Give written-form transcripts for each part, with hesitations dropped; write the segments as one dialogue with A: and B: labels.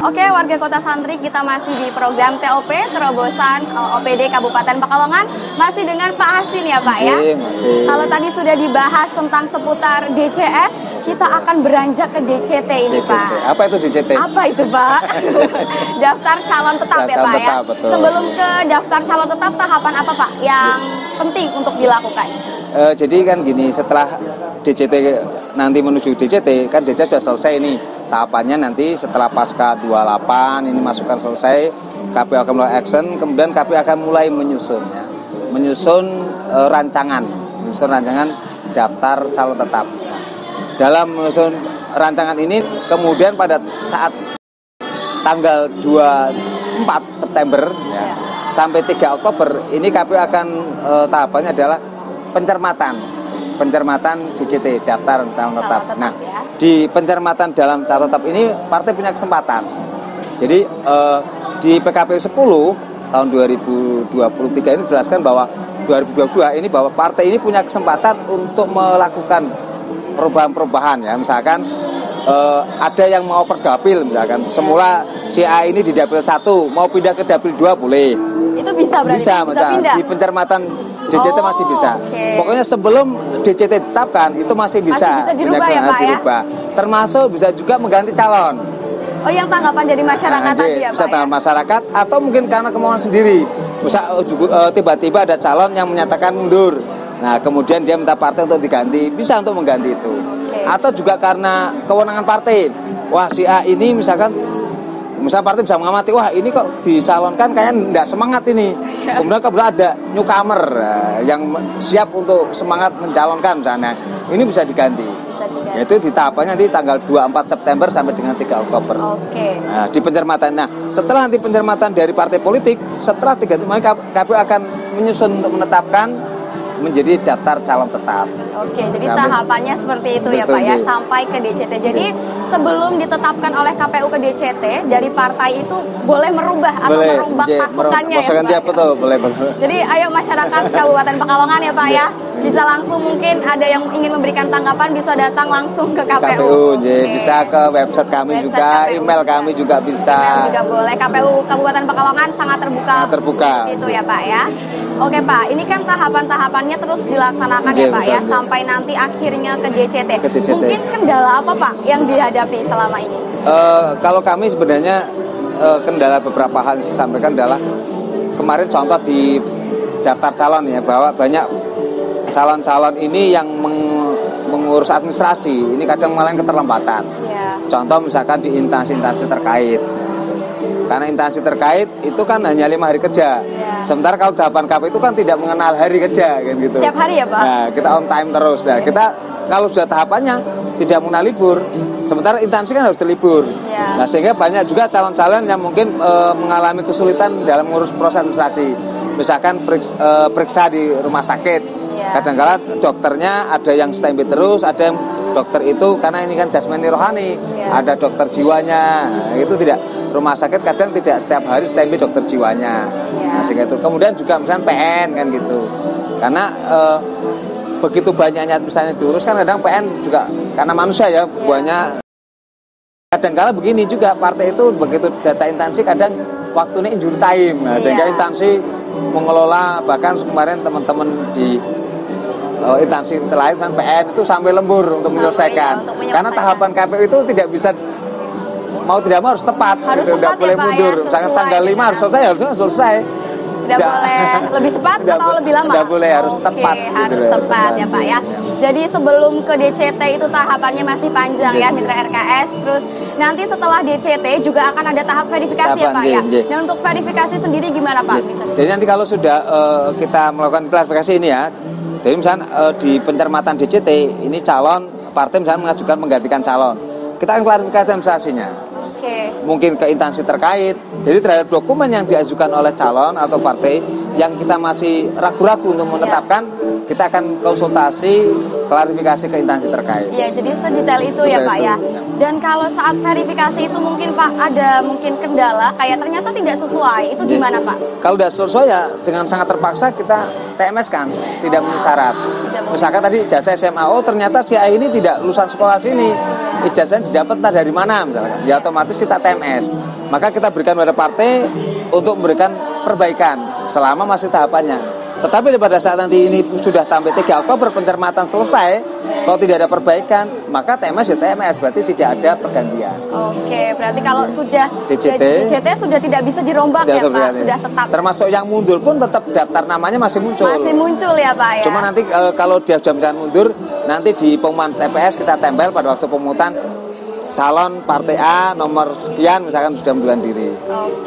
A: Oke, warga Kota Santri, kita masih di program TOP, Terobosan OPD Kabupaten Pekalongan. Masih dengan Pak Hasin ya Pak ya?
B: Masih.
A: Kalau tadi sudah dibahas tentang seputar DCS, kita akan beranjak ke DCT ini
B: DCT.
A: Pak.
B: Apa itu DCT?
A: Apa itu Pak? Daftar calon tetap ya Pak ya?
B: Betul.
A: Sebelum ke daftar calon tetap, tahapan apa Pak yang penting untuk dilakukan?
B: Jadi kan gini, setelah DCT nanti menuju DCT, kan DCT sudah selesai nih. Tahapannya nanti setelah pasca 28 ini masukan selesai, KPU akan mulai action, kemudian KPU akan mulai menyusunnya. Menyusun rancangan daftar calon tetap. Dalam menyusun rancangan ini, kemudian pada saat tanggal 24 September ya, sampai 3 Oktober ini KPU akan tahapannya adalah pencermatan DCT, daftar calon tetap. Nah, di pencermatan dalam calon tetap ini partai punya kesempatan. Jadi di PKPU 10 tahun 2023 ini dijelaskan bahwa 2022 ini bahwa partai ini punya kesempatan untuk melakukan perubahan-perubahan ya. Misalkan ada yang mau perdapil misalkan. Semula si A ini di dapil 1 mau pindah ke dapil 2 boleh.
A: Itu bisa berarti?
B: Bisa pindah. Di pencermatan DCT masih bisa.
A: Okay.
B: Pokoknya sebelum DCT ditetapkan itu masih bisa
A: dirubah ya Pak ya?
B: Termasuk bisa juga mengganti calon.
A: Oh, yang tanggapan dari masyarakat tadi ya Pak?
B: Bisa tanggapan masyarakat atau mungkin karena kemauan sendiri. Bisa tiba-tiba ada calon yang menyatakan mundur. Nah, kemudian dia minta partai untuk diganti, bisa untuk mengganti itu.
A: Okay.
B: Atau juga karena kewenangan partai. Wah, si A ini misalnya partai bisa mengamati, wah ini kok dicalonkan kayaknya tidak semangat ini. Kemudian ada newcomer yang siap untuk semangat mencalonkan misalnya. Ini bisa diganti. Yaitu di tahapannya nanti tanggal 24 September sampai dengan 3 Oktober.
A: Oke.
B: Nah, di pencermatan. Nah, setelah nanti pencermatan dari partai politik, setelah 3 maka KPU akan menyusun untuk menetapkan menjadi daftar calon tetap.
A: Oke, jadi tahapannya seperti itu ya Pak ya, sampai ke DCT. Jadi sebelum ditetapkan oleh KPU ke DCT, dari partai itu boleh merubah atau merombak pasukannya ya Pak?
B: Betul, boleh.
A: Jadi ayo masyarakat Kabupaten Pekalongan ya Pak ya, bisa langsung mungkin ada yang ingin memberikan tanggapan bisa datang langsung ke KPU.
B: Bisa ke website kami juga, email kami juga bisa.
A: Email juga boleh. KPU Kabupaten Pekalongan sangat terbuka. Gitu ya Pak ya. Oke Pak, ini kan tahapan-tahapannya terus dilaksanakan ya Pak ya, sampai nanti akhirnya ke DCT. Mungkin kendala apa Pak yang dihadapi selama ini?
B: Kalau kami sebenarnya kendala beberapa hal yang saya sampaikan adalah kemarin contoh di daftar calon ya, bahwa banyak calon-calon ini yang mengurus administrasi, ini kadang malah keterlambatan. Yeah. Contoh misalkan di instansi-instansi terkait. Karena instansi terkait itu kan hanya 5 hari kerja. Yeah. Sementara kalau tahapan KPU itu kan tidak mengenal hari kerja kan gitu.
A: Setiap hari ya Pak?
B: Nah, kita on time terus. Nah, kita kalau sudah tahapannya tidak mengenal libur. Sementara instansi kan harus libur. Yeah. Nah, sehingga banyak juga calon-calon yang mungkin mengalami kesulitan dalam mengurus proses administrasi. Misalkan periksa di rumah sakit. Yeah. Kadang-kala dokternya ada yang standby terus, ada yang dokter itu karena ini kan jasmani rohani. Yeah. Ada dokter jiwanya. Nah, itu tidak. Rumah sakit kadang tidak setiap hari standby dokter jiwanya. Nah, sehingga itu. Kemudian juga misalnya PN kan gitu. Karena begitu banyaknya misalnya diurus kan kadang PN juga karena manusia ya buahnya. Kadang-kala begini juga partai itu begitu data instansi kadang waktunya injury time. Nah, sehingga instansi mengelola bahkan kemarin teman-teman di instansi lain kan PN itu sampai lembur untuk menyelesaikan. Karena tahapan KPU itu tidak bisa mau tidak mau harus tepat, tidak boleh mundur. Misalnya tanggal 5 harus selesai.
A: Tidak boleh lebih cepat atau lebih lama?
B: Tidak boleh, harus tepat.
A: Harus tepat ya Pak ya. Jadi sebelum ke DCT itu tahapannya masih panjang ya Mitra RKS. Terus nanti setelah DCT juga akan ada tahap verifikasi ya Pak ya. Dan untuk verifikasi sendiri gimana Pak?
B: Jadi nanti kalau sudah kita melakukan klarifikasi ini ya, jadi misalnya di pencermatan DCT ini calon partai misalnya mengajukan menggantikan calon, kita akan klarifikasi administrasinya. Mungkin ke instansi terkait. Jadi terhadap dokumen yang diajukan oleh calon atau partai yang kita masih ragu-ragu untuk menetapkan, kita akan konsultasi klarifikasi ke instansi terkait.
A: Ya, jadi sedetail itu ya Pak ya. Dan kalau saat verifikasi itu mungkin Pak ada mungkin kendala kayak ternyata tidak sesuai, itu gimana Pak?
B: Kalau tidak sesuai ya dengan sangat terpaksa kita TMS kan, tidak memenuhi syarat. Misalkan tadi jasa SMA, oh ternyata si A ini tidak lulusan sekolah sini. ijazahnya didapat entah dari mana misalkan, ya otomatis kita TMS. Maka kita berikan pada partai untuk memberikan perbaikan selama masih tahapannya. Tetapi pada saat nanti ini sudah sampai 3 Oktober pencermatan selesai, kalau tidak ada perbaikan, maka TMS ya TMS, berarti tidak ada pergantian.
A: Oke, berarti kalau sudah
B: DJT
A: sudah tidak bisa dirombak ya Pak, sudah tetap.
B: Termasuk yang mundur pun tetap daftar namanya masih muncul.
A: Masih muncul ya Pak ya.
B: Cuma nanti kalau dia jam mundur, nanti di pengumuman TPS kita tempel pada waktu pemungutan calon partai A nomor sekian misalkan sudah mundurkan diri.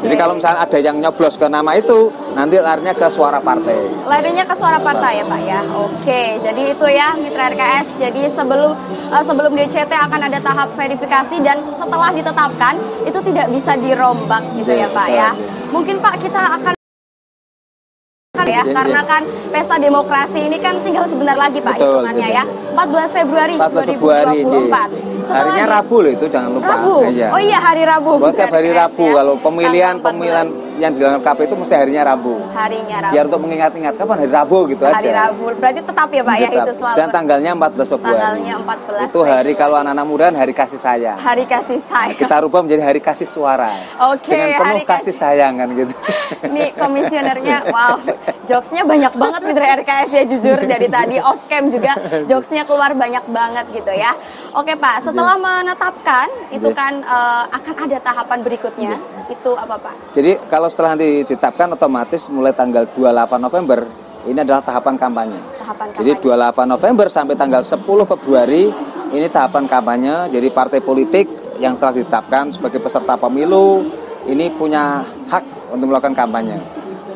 B: Jadi kalau misalnya ada yang nyoblos ke nama itu, nanti larinya ke suara partai.
A: Larinya ke suara partai ya Pak ya. Oke, jadi itu ya Mitra RKS. Jadi sebelum DCT akan ada tahap verifikasi dan setelah ditetapkan itu tidak bisa dirombak gitu ya Pak ya. Mungkin Pak kita akan ya, karena kan pesta demokrasi ini kan tinggal sebentar lagi Pak hitungannya ya. 14 Februari 2024.
B: Harinya Rabu loh itu, jangan lupa.
A: Rabu. Oh iya, hari Rabu.
B: Tiap hari Rabu ya. Kalau pemilihan yang dilakukan KPU itu mesti harinya Rabu.
A: Harinya Rabu.
B: Biar untuk mengingat-ingat kapan hari Rabu gitu
A: hari
B: aja.
A: Hari Rabu. Berarti tetap ya Pak ya itu selalu.
B: Dan tanggalnya 14 Februari.
A: Tanggalnya 14.
B: Itu hari kalau anak-anak muda hari kasih sayang.
A: Hari kasih sayang.
B: Kita rubah menjadi hari kasih suara.
A: Oke,
B: dengan penuh kasih sayang kan gitu.
A: Nih komisionernya, wow, jokesnya banyak banget Mitra RKS ya, jujur dari tadi off cam juga jokesnya keluar banyak banget gitu ya. Oke Pak, setelah menetapkan itu kan akan ada tahapan berikutnya. Itu apa Pak?
B: Jadi kalau setelah nanti ditetapkan otomatis mulai tanggal 28 November ini adalah tahapan kampanye. Jadi 28 November sampai tanggal 10 Februari ini tahapan kampanye. Jadi partai politik yang telah ditetapkan sebagai peserta pemilu ini punya hak untuk melakukan kampanye.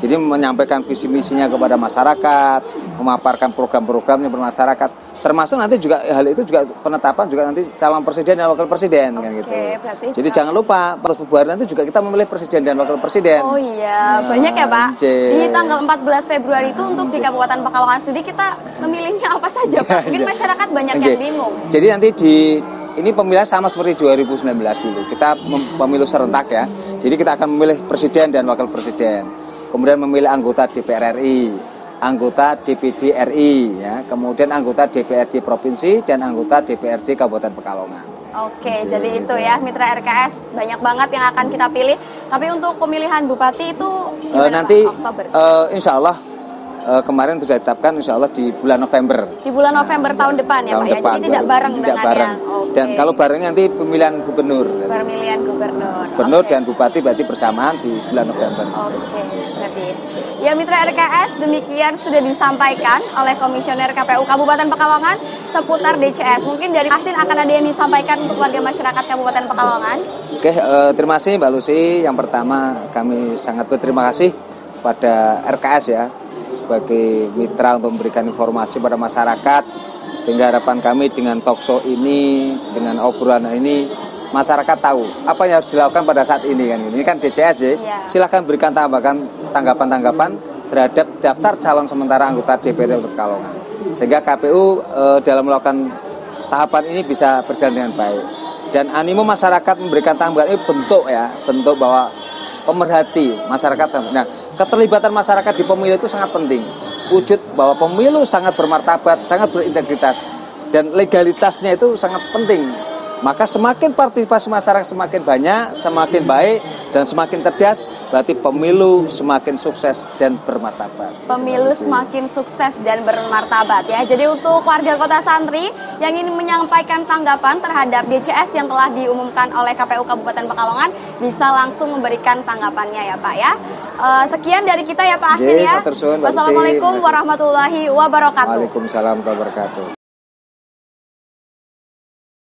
B: Jadi menyampaikan visi misinya kepada masyarakat, memaparkan program-programnya kepada masyarakat. Termasuk nanti juga hal itu juga penetapan juga nanti calon presiden dan wakil presiden kan gitu. Jadi jangan lupa 14 Februari nanti juga kita memilih presiden dan wakil presiden.
A: Oh iya, banyak ya Pak. Di tanggal 14 Februari itu untuk di Kabupaten Pekalongan sendiri kita memilihnya apa saja Pak? Mungkin masyarakat banyak yang bingung.
B: Jadi nanti ini pemilihan sama seperti 2019 dulu. Kita pemilu serentak ya. Jadi kita akan memilih presiden dan wakil presiden. Kemudian memilih anggota DPR RI, anggota DPD RI, ya, kemudian anggota DPRD Provinsi dan anggota DPRD Kabupaten Pekalongan.
A: Oke, jadi itu ya Mitra RKS, banyak banget yang akan kita pilih. Tapi untuk pemilihan bupati itu
B: nanti Oktober. Insya Allah kemarin sudah ditetapkan insya Allah di bulan November. Di bulan
A: November tahun depan ya Pak ya. Jadi tidak bareng dengan yang.
B: Dan kalau barengnya nanti pemilihan gubernur.
A: Pemilihan gubernur.
B: Gubernur dan bupati berarti bersamaan di bulan November.
A: Oke, berarti. Ya Mitra RKS, demikian sudah disampaikan oleh Komisioner KPU Kabupaten Pekalongan seputar DCS. Mungkin dari Asin akan ada yang disampaikan untuk warga masyarakat Kabupaten Pekalongan.
B: Oke, terima kasih Mbak Lucy. Yang pertama kami sangat berterima kasih pada RKS ya sebagai mitra untuk memberikan informasi pada masyarakat, sehingga harapan kami dengan talkshow ini, dengan obrolan ini, masyarakat tahu apa yang harus dilakukan pada saat ini kan. Ini kan DCS ya. Silahkan berikan tanggapan terhadap daftar calon sementara anggota DPRD Pekalongan, sehingga KPU dalam melakukan tahapan ini bisa berjalan dengan baik. Dan animo masyarakat memberikan tanggapan ini bentuk bahwa pemerhati masyarakat. Nah, keterlibatan masyarakat di pemilu itu sangat penting. Wujud bahwa pemilu sangat bermartabat, sangat berintegritas, dan legalitasnya itu sangat penting. Maka semakin partisipasi masyarakat semakin banyak, semakin baik, dan semakin cerdas, berarti pemilu semakin sukses dan bermartabat.
A: Pemilu semakin sukses dan bermartabat ya. Jadi untuk warga Kota Santri yang ingin menyampaikan tanggapan terhadap DCS yang telah diumumkan oleh KPU Kabupaten Pekalongan, bisa langsung memberikan tanggapannya ya Pak ya. Sekian dari kita ya Pak Asin ya. Wassalamualaikum warahmatullahi wabarakatuh.
B: Waalaikumsalam warahmatullahi wabarakatuh.